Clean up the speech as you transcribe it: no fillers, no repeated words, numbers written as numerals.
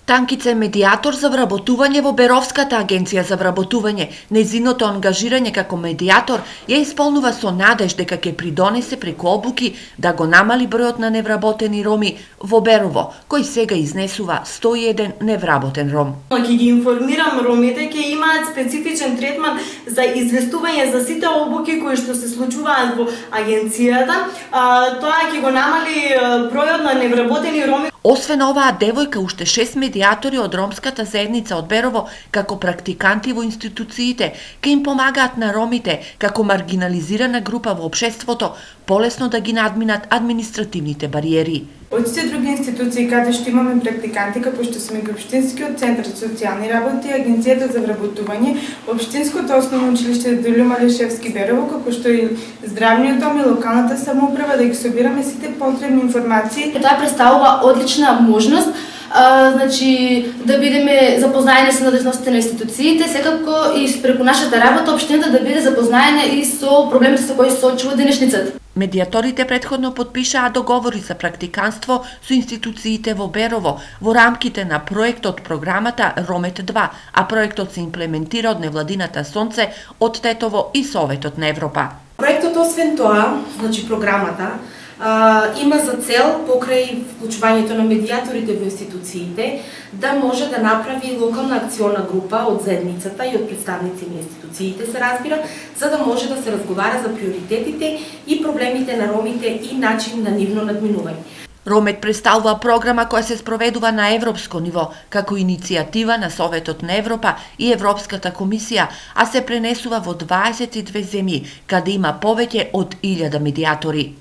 Танкица е медијатор за вработување во Беровската агенција за вработување. Незиното ангажирање како медијатор ја исполнува со надеж дека ќе придонесе преку обуки да го намали бројот на невработени роми во Берово, кој сега изнесува 101 невработен ром. Ќе ги информирам ромите, ќе имаат специфичен третман за известување за сите обуки кои што се случуваат во агенцијата. Тоа ќе го намали бројот на невработени роми. Освен оваа девојка, уште 6 медијатори од ромската заедница од Берово, како практиканти во институциите, ќе им помагаат на ромите, како маргинализирана група во општеството, полесно да ги надминат административните бариери. Од сите други институции каде што имаме практиканти, како што сме Општинскиот центар за социјални работи, Агенцијата за вработување, Општинското основно училиште Долјо Малишевски Берово, како што и здравниот дом и локалната самоуправа, да ги собираме сите потребни информации. Тоа представува одлична можност да бидеме запознаени со надležностите на институциите, секако и преку нашата работа општината да биде запознаена и со проблемите со кои се соочува денешницата. Медијаторите претходно подпишаа договори за практиканство со институциите во Берово во рамките на проектот програмата Ромет 2, а проектот се имплементира од невладината Сонце, од Тетово и Советот на Европа. Проектот освен тоа, програмата, има за цел, покрај вклучувањето на медијаторите во институциите, да може да направи локална акционна група од заедницата и од представници на институциите, се разбира, за да може да се разговара за приоритетите и проблемите на ромите и начин на нивно надминување. Ромет представува програма која се спроведува на европско ниво, како иницијатива на Советот на Европа и Европската комисија, а се пренесува во 22 земји, каде има повеќе од 1000 медијатори.